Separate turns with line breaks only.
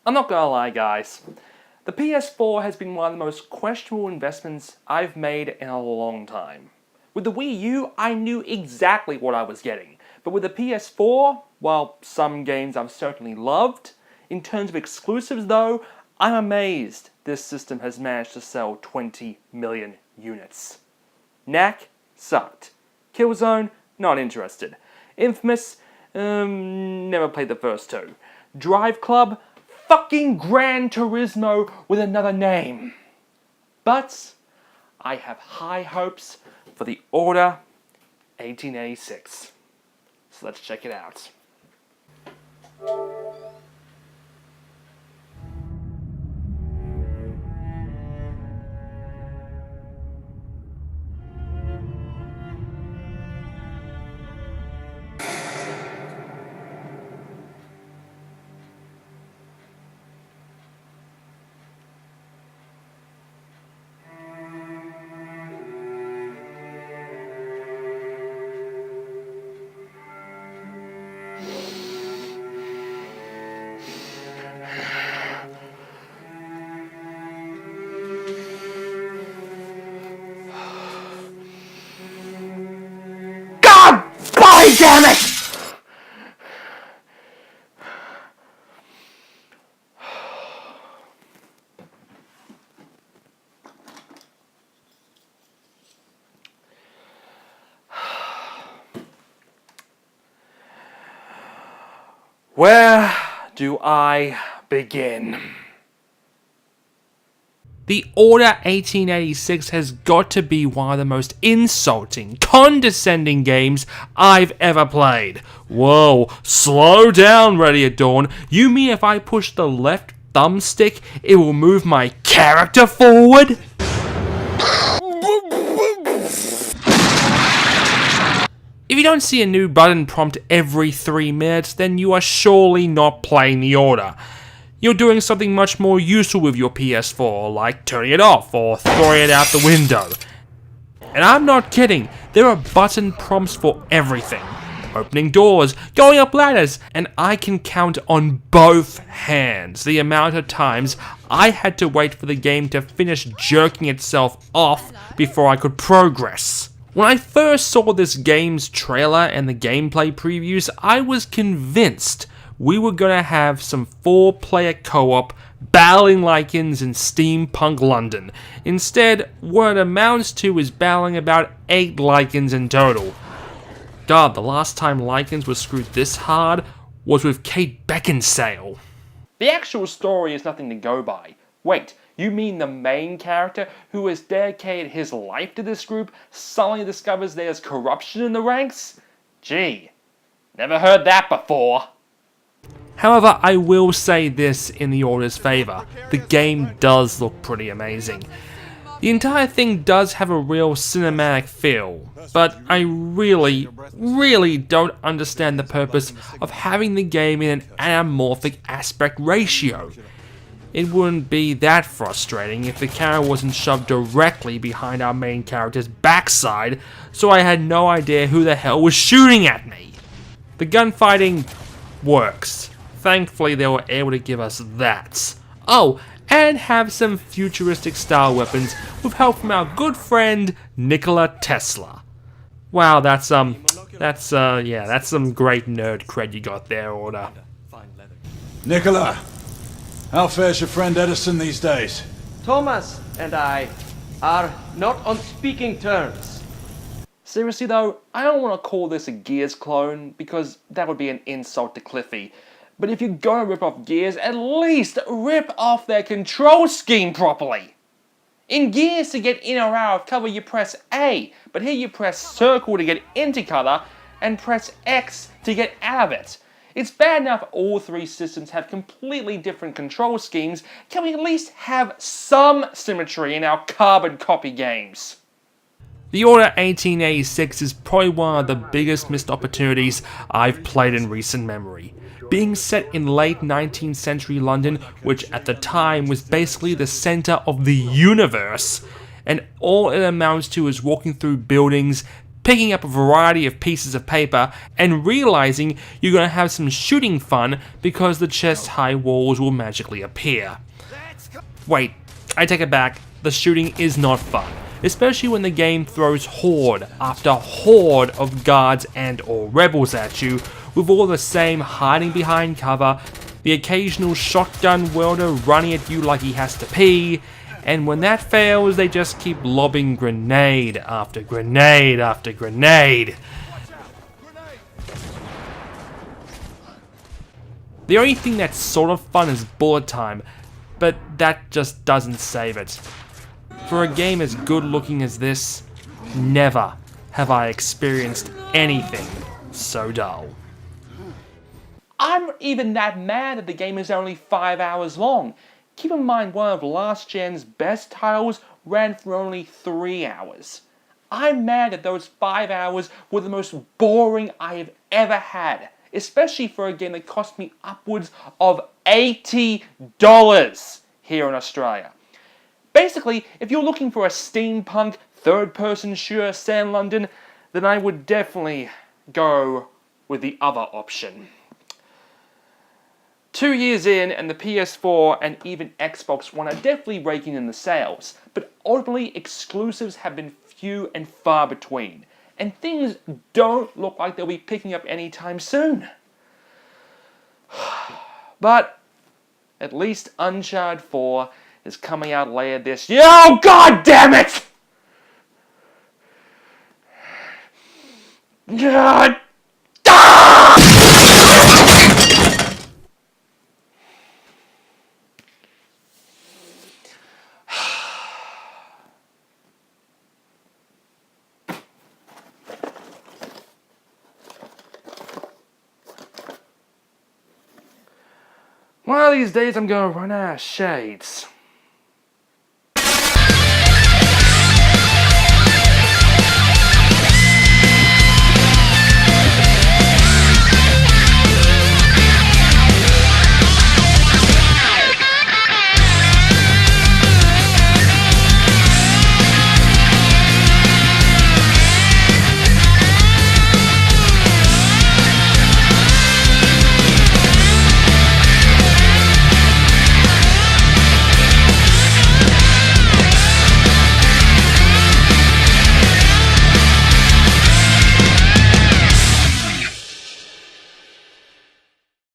I'm not gonna lie, guys. The PS4 has been one of the most questionable investments I've made in a long time. With the Wii U, I knew exactly what I was getting. But with the PS4, well, some games I've certainly loved. In terms of exclusives though, I'm amazed this system has managed to sell 20 million units. Knack? Sucked. Killzone? Not interested. Infamous? Never played the first two. Drive Club? Fucking Gran Turismo with another name. But I have high hopes for the Order 1886. So let's check it out. God damn it! Where do I begin? The Order 1886 has got to be one of the most insulting, condescending games I've ever played. Whoa, slow down, Ready at Dawn. You mean if I push the left thumbstick, it will move my character forward? If you don't see a new button prompt every 3 minutes, then you are surely not playing the Order. You're doing something much more useful with your PS4, like turning it off or throwing it out the window. And I'm not kidding, there are button prompts for everything. Opening doors, going up ladders, and I can count on both hands the amount of times I had to wait for the game to finish jerking itself off before I could progress. When I first saw this game's trailer and the gameplay previews, I was convinced we were gonna have some 4-player co-op battling Lycans in SteamPunk London. Instead, what it amounts to is battling about 8 Lycans in total. God, the last time Lycans were screwed this hard was with Kate Beckinsale. The actual story is nothing to go by. Wait, you mean the main character who has dedicated his life to this group suddenly discovers there's corruption in the ranks? Gee, never heard that before. However, I will say this in the Order's favour, the game does look pretty amazing. The entire thing does have a real cinematic feel, but I really don't understand the purpose of having the game in an anamorphic aspect ratio. It wouldn't be that frustrating if the camera wasn't shoved directly behind our main character's backside, so I had no idea who the hell was shooting at me. The gunfighting works. Thankfully they were able to give us that. Oh, and have some futuristic style weapons with help from our good friend Nikola Tesla. Wow, that's some great nerd cred you got there, Order.
Nikola, how fares your friend Edison these days?
Thomas and I are not on speaking terms.
Seriously though, I don't want to call this a Gears clone because that would be an insult to Cliffy. But if you're gonna rip off Gears, at least rip off their control scheme properly. In Gears, to get in or out of cover, you press A, but here you press circle to get into cover, and press X to get out of it. It's bad enough all three systems have completely different control schemes. Can we at least have some symmetry in our carbon copy games? The Order 1886 is probably one of the biggest missed opportunities I've played in recent memory. Being set in late 19th century London, which at the time was basically the center of the universe, and all it amounts to is walking through buildings, picking up a variety of pieces of paper, and realizing you're going to have some shooting fun because the chest-high walls will magically appear. Wait, I take it back, the shooting is not fun. Especially when the game throws horde after horde of guards and or rebels at you, with all the same hiding behind cover, the occasional shotgun welder running at you like he has to pee, and when that fails they just keep lobbing grenade after grenade after grenade. The only thing that's sort of fun is bullet time, but that just doesn't save it. For a game as good looking as this, never have I experienced anything so dull. I'm not even that mad that the game is only 5 hours long. Keep in mind one of last gen's best titles ran for only 3 hours. I'm mad that those 5 hours were the most boring I have ever had, especially for a game that cost me upwards of $80 here in Australia. Basically, if you're looking for a steampunk, third-person shooter set in London, then I would definitely go with the other option. 2 years in, and the PS4 and even Xbox One are definitely raking in the sales, but ultimately exclusives have been few and far between, and things don't look like they'll be picking up anytime soon. But at least Uncharted 4 is coming out later this year. Oh, god damn it! God. One of these days I'm gonna run out of shades.